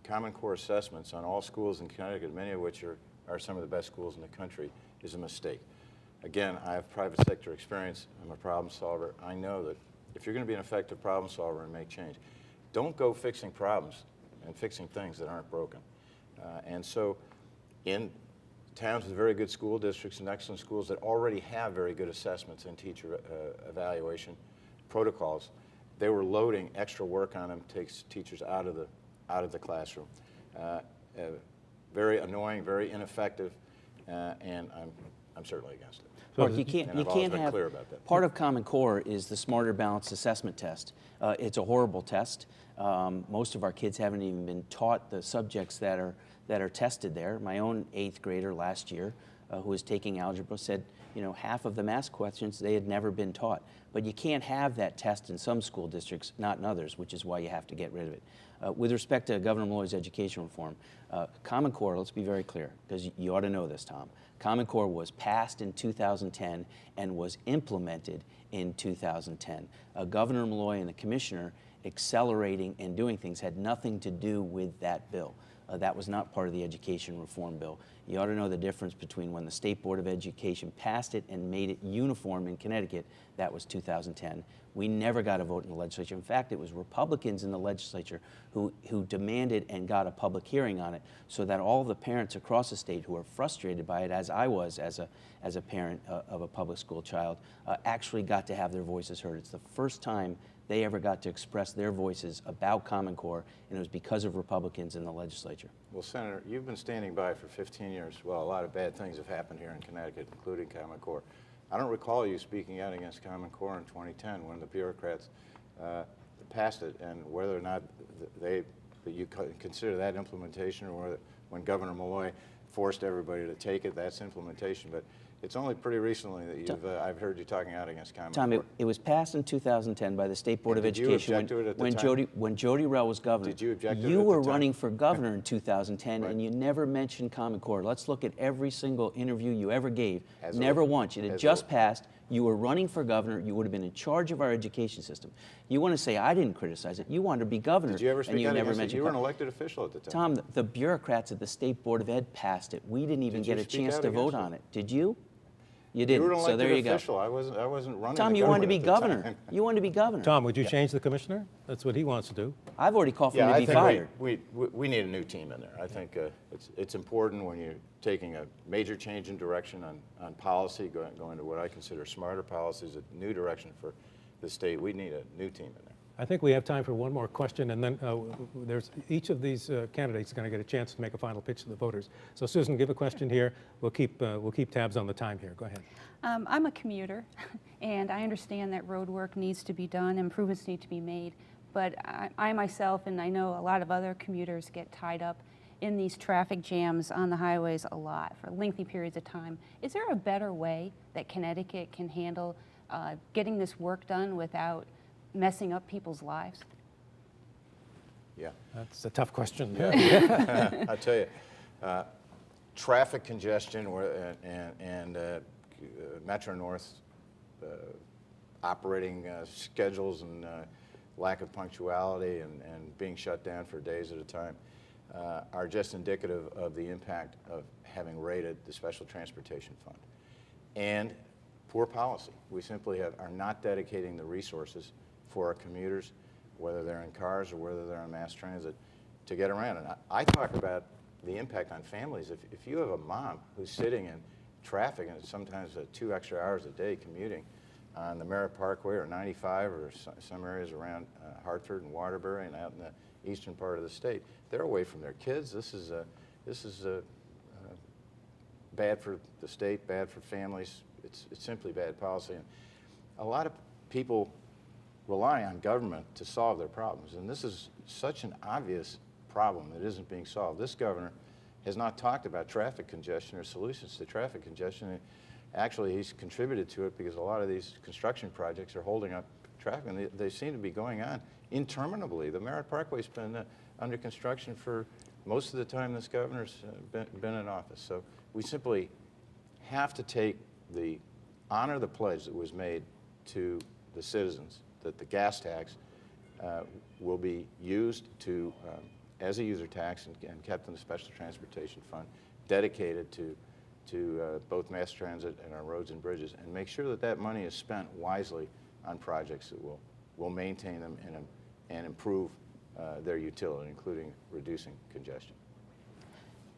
Common Core assessments on all schools in Connecticut, many of which are some of the best schools in the country, is a mistake. Again, I have private sector experience. I'm a problem solver. I know that if you're going to be an effective problem solver and make change, don't go fixing problems and fixing things that aren't broken. And so in towns with very good school districts and excellent schools that already have very good assessments and teacher evaluation protocols, they were loading extra work on them, takes teachers out of the classroom. Very annoying, very ineffective, and I'm certainly against it. Mark, you can't have, clear about that. Part of Common Core is the Smarter Balanced Assessment Test. It's a horrible test. Most of our kids haven't even been taught the subjects that are tested there. My own 8th grader last year, who was taking algebra, said, you know, half of the math questions they had never been taught. But you can't have that test in some school districts, not in others, which is why you have to get rid of it. With respect to Governor Malloy's education reform, Common Core, let's be very clear, because you ought to know this, Tom. Common Core was passed in 2010 and was implemented in 2010. Governor Malloy and the commissioner accelerating and doing things had nothing to do with that bill. That was not part of the education reform bill. You ought to know the difference between when the State Board of Education passed it and made it uniform in Connecticut. That was 2010. We never got a vote in the legislature. In fact, it was Republicans in the legislature who demanded and got a public hearing on it, so that all the parents across the state who are frustrated by it, as I was as a parent of a public school child, actually got to have their voices heard. It's the first time they ever got to express their voices about Common Core, and it was because of Republicans in the legislature. Well, Senator, you've been standing by for 15 years. Well, a lot of bad things have happened here in Connecticut, including Common Core. I don't recall you speaking out against Common Core in 2010 when the bureaucrats passed it, and whether or not that you consider that implementation, or whether, when Governor Malloy forced everybody to take it, that's implementation. But it's only pretty recently that I've heard you talking out against Common Core. Tom, it was passed in 2010 by the State Board of Education when Jody Rell was governor. Did you object to it You at were the time? running for governor in 2010, Right. and you never mentioned Common Core. Let's look at every single interview you ever gave. Never once. It had just passed. You were running for governor. You would have been in charge of our education system. You want to say I didn't criticize it. You wanted to be governor. Did you ever speak and you out never against it? mentioned You were an Common- elected official at the time. Tom, the bureaucrats at the State Board of Ed passed it. We didn't even Did you get a speak chance out to vote against on it. Did you? You didn't. You were an So elected there you go. official. I wasn't running. Tom, the you wanted to be government at the governor. time. You wanted to be governor. Tom, would you change the commissioner? That's what he wants to do. I've already called for Yeah, him to I be think fired. we need a new team in there. I think it's important when you're taking a major change in direction on policy, going to what I consider smarter policies, a new direction for the state. We need a new team in there. I think we have time for one more question, and then there's each of these candidates is going to get a chance to make a final pitch to the voters. So, Susan, give a question here. We'll keep tabs on the time here. Go ahead. I'm a commuter, and I understand that road work needs to be done, improvements need to be made, but I myself, and I know a lot of other commuters, get tied up in these traffic jams on the highways a lot for lengthy periods of time. Is there a better way that Connecticut can handle getting this work done without messing up people's lives? Yeah. That's a tough question. I tell you, traffic congestion and Metro North operating schedules and lack of punctuality and being shut down for days at a time are just indicative of the impact of having raided the Special Transportation Fund and poor policy. We simply are not dedicating the resources for our commuters, whether they're in cars or whether they're on mass transit, to get around. And I talk about the impact on families. If you have a mom who's sitting in traffic, and sometimes 2 extra hours a day commuting on the Merritt Parkway or 95 or some areas around Hartford and Waterbury and out in the eastern part of the state, they're away from their kids. This is bad for the state, bad for families. It's simply bad policy. And a lot of people rely on government to solve their problems, and this is such an obvious problem that isn't being solved. This governor has not talked about traffic congestion or solutions to traffic congestion. Actually, he's contributed to it because a lot of these construction projects are holding up traffic, and they seem to be going on interminably. The Merritt Parkway's been under construction for most of the time this governor's been in office. So we simply have to take the honor the pledge that was made to the citizens that the gas tax will be used to as a user tax and kept in the Special Transportation Fund, dedicated to both mass transit and our roads and bridges, and make sure that that money is spent wisely on projects that will maintain them and improve their utility, including reducing congestion.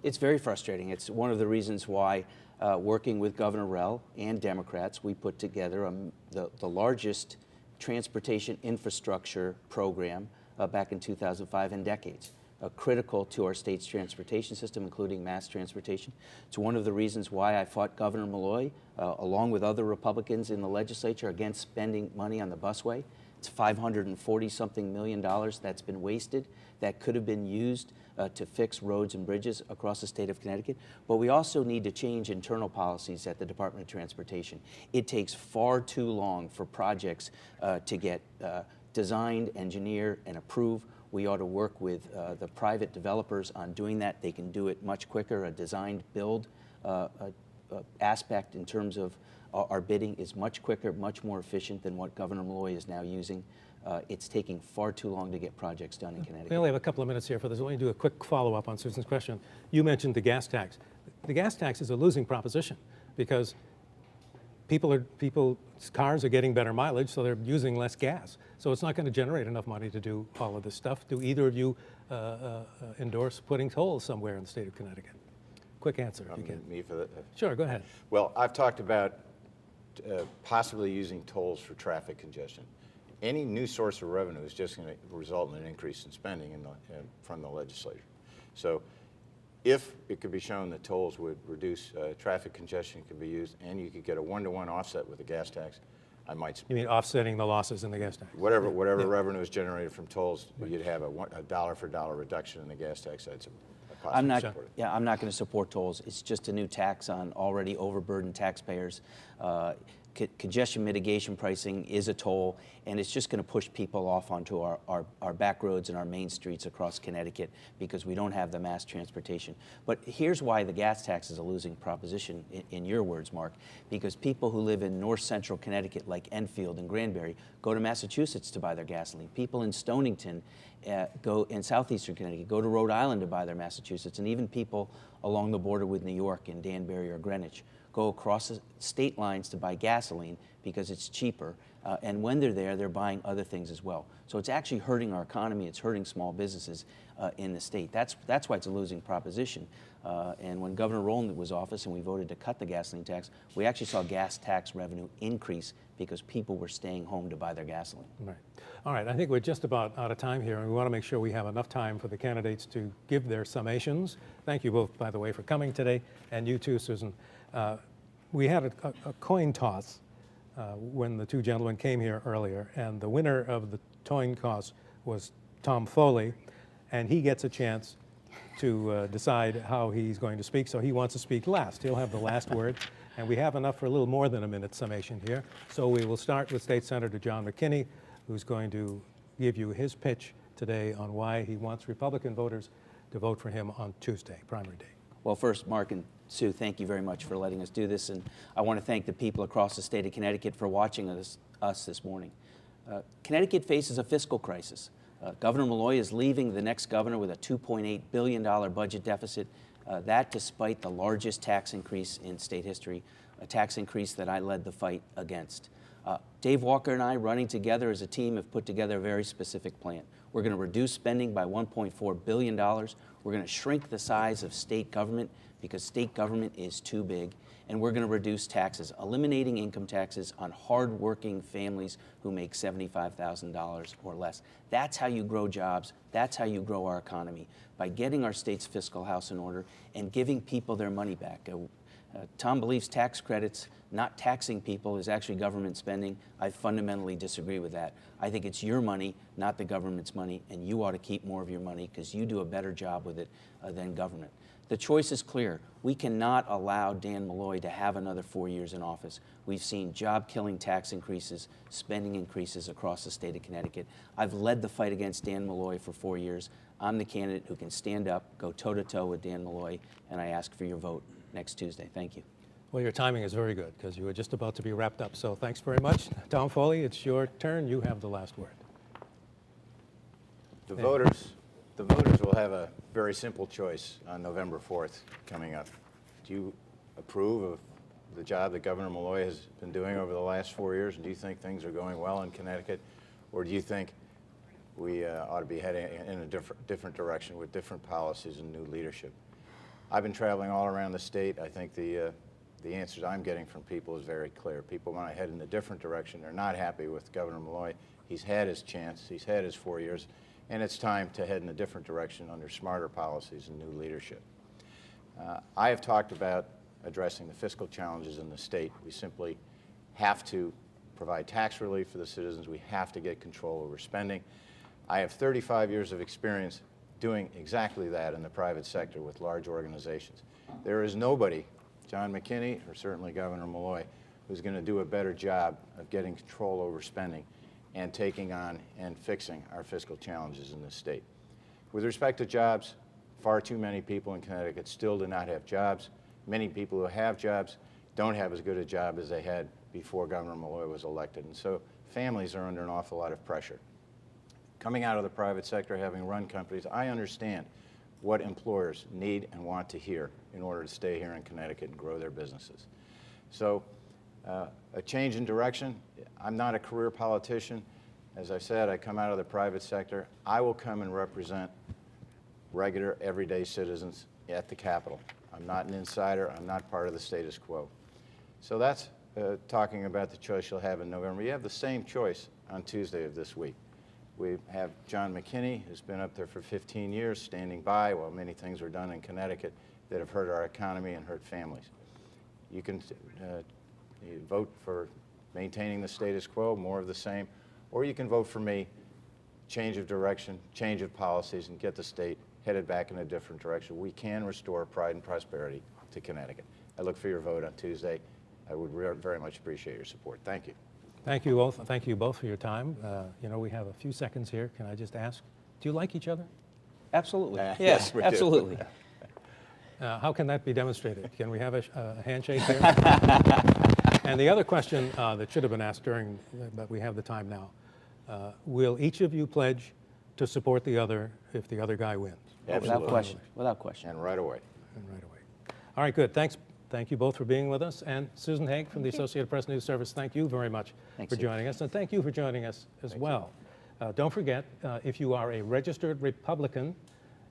It's very frustrating. It's one of the reasons why, working with Governor Rell and Democrats, we put together the largest transportation infrastructure program back in 2005 in decades. Critical to our state's transportation system, including mass transportation. It's one of the reasons why I fought Governor Malloy, along with other Republicans in the legislature, against spending money on the busway. It's $540-something million that's been wasted that could have been used to fix roads and bridges across the state of Connecticut. But we also need to change internal policies at the Department of Transportation. It takes far too long for projects to get designed, engineered, and approved. We ought to work with the private developers on doing that. They can do it much quicker. A designed build aspect in terms of our bidding is much quicker, much more efficient than what Governor Malloy is now using. It's taking far too long to get projects done in Connecticut. We only have a couple of minutes here for this. Let me do a quick follow-up on Susan's question. You mentioned the gas tax. The gas tax is a losing proposition because people's cars are getting better mileage, so they're using less gas. So it's not going to generate enough money to do all of this stuff. Do either of you endorse putting tolls somewhere in the state of Connecticut? Quick answer, if you can. Me for that? Sure, go ahead. Well, I've talked about possibly using tolls for traffic congestion. Any new source of revenue is just going to result in an increase in spending from the legislature. So if it could be shown that tolls would reduce traffic congestion, could be used, and you could get a one-to-one offset with the gas tax, I might. You mean offsetting the losses in the gas tax? Whatever revenue is generated from tolls, you'd have a dollar-for-dollar reduction in the gas tax. That's I'm not going to support tolls. It's just a new tax on already overburdened taxpayers. Congestion mitigation pricing is a toll, and it's just going to push people off onto our back roads and our main streets across Connecticut because we don't have the mass transportation. But here's why the gas tax is a losing proposition, in your words, Mark, because people who live in north central Connecticut, like Enfield and Granbury, go to Massachusetts to buy their gasoline. People in Stonington go in southeastern Connecticut, go to Rhode Island to buy their Massachusetts, and even people along the border with New York in Danbury or Greenwich go across the state lines to buy gasoline because it's cheaper. And when they're there, they're buying other things as well. So it's actually hurting our economy. It's hurting small businesses in the state. That's why it's a losing proposition. And when Governor Rowland was in office and we voted to cut the gasoline tax, we actually saw gas tax revenue increase because people were staying home to buy their gasoline. Right. All right, I think we're just about out of time here, and we want to make sure we have enough time for the candidates to give their summations. Thank you both, by the way, for coming today, and you too, Susan. We had a coin toss when the two gentlemen came here earlier, and the winner of the coin toss was Tom Foley, and he gets a chance to decide how he's going to speak, so he wants to speak last. He'll have the last word, and we have enough for a little more than a minute summation here. So we will start with State Senator John McKinney, who's going to give you his pitch today on why he wants Republican voters to vote for him on Tuesday, primary day. Well, first, Mark and Sue, thank you very much for letting us do this, and I want to thank the people across the state of Connecticut for watching us this morning. Connecticut faces a fiscal crisis. Governor Malloy is leaving the next governor with a $2.8 billion budget deficit, that despite the largest tax increase in state history, a tax increase that I led the fight against. Dave Walker and I, running together as a team, have put together a very specific plan. We're going to reduce spending by $1.4 billion. We're going to shrink the size of state government because state government is too big. And we're going to reduce taxes, eliminating income taxes on hard-working families who make $75,000 or less. That's how you grow jobs. That's how you grow our economy, by getting our state's fiscal house in order and giving people their money back. Tom believes tax credits, not taxing people, is actually government spending. I fundamentally disagree with that. I think it's your money, not the government's money, and you ought to keep more of your money because you do a better job with it than government. The choice is clear. We cannot allow Dan Malloy to have another 4 years in office. We've seen job-killing tax increases, spending increases across the state of Connecticut. I've led the fight against Dan Malloy for 4 years. I'm the candidate who can stand up, go toe-to-toe with Dan Malloy, and I ask for your vote next Tuesday. Thank you. Well, your timing is very good because you were just about to be wrapped up. So thanks very much. Tom Foley, it's your turn. You have the last word. The voters will have a very simple choice on November 4th coming up. Do you approve of the job that Governor Malloy has been doing over the last 4 years? Do you think things are going well in Connecticut? Or do you think we ought to be heading in a different direction with different policies and new leadership? I've been traveling all around the state. I think the answers I'm getting from people is very clear. People want to head in a different direction. They're not happy with Governor Malloy. He's had his chance. He's had his 4 years. And it's time to head in a different direction under smarter policies and new leadership. I have talked about addressing the fiscal challenges in the state. We simply have to provide tax relief for the citizens. We have to get control over spending. I have 35 years of experience doing exactly that in the private sector with large organizations. There is nobody, John McKinney or certainly Governor Malloy, who's going to do a better job of getting control over spending and taking on and fixing our fiscal challenges in this state. With respect to jobs, far too many people in Connecticut still do not have jobs. Many people who have jobs don't have as good a job as they had before Governor Malloy was elected. And so families are under an awful lot of pressure. Coming out of the private sector, having run companies, I understand what employers need and want to hear in order to stay here in Connecticut and grow their businesses. So a change in direction. I'm not a career politician. As I said, I come out of the private sector. I will come and represent regular, everyday citizens at the Capitol. I'm not an insider. I'm not part of the status quo. So that's talking about the choice you'll have in November. You have the same choice on Tuesday of this week. We have John McKinney, who's been up there for 15 years, standing by while many things were done in Connecticut that have hurt our economy and hurt families. You can you vote for maintaining the status quo, more of the same, or you can vote for me, change of direction, change of policies, and get the state headed back in a different direction. We can restore pride and prosperity to Connecticut. I look for your vote on Tuesday. I would very much appreciate your support. Thank you. Thank you both. Thank you both for your time. You know, we have a few seconds here. Can I just ask, do you like each other? Absolutely. Yes, we do. Absolutely. How can that be demonstrated? Can we have a handshake here? And the other question that should have been asked during, but we have the time now. Will each of you pledge to support the other if the other guy wins? Absolutely. Without question. Without question. And right away. And right away. All right, good. Thanks. Thank you both for being with us. And Susan Haig from the Associated Press News Service, thank you very much for joining us. And thank you for joining us as well. Don't forget, if you are a registered Republican,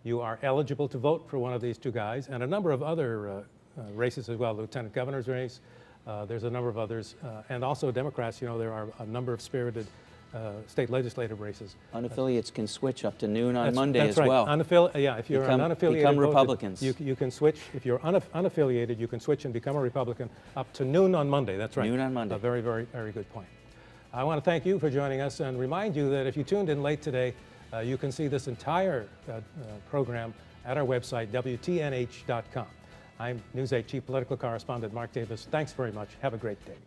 you are eligible to vote for one of these two guys and a number of other races as well, Lieutenant Governor's race. There's a number of others. And also Democrats, you know, there are a number of spirited state legislative races. Unaffiliates can switch up to noon on Monday that's as right. well. Yeah, if you're an unaffiliated become voter, Republicans. you can switch. If you're unaffiliated, you can switch and become a Republican up to noon on Monday. That's right. Noon on Monday. A very, very, very good point. I want to thank you for joining us and remind you that if you tuned in late today, you can see this entire program at our website, WTNH.com. I'm News 8 Chief Political Correspondent Mark Davis. Thanks very much. Have a great day.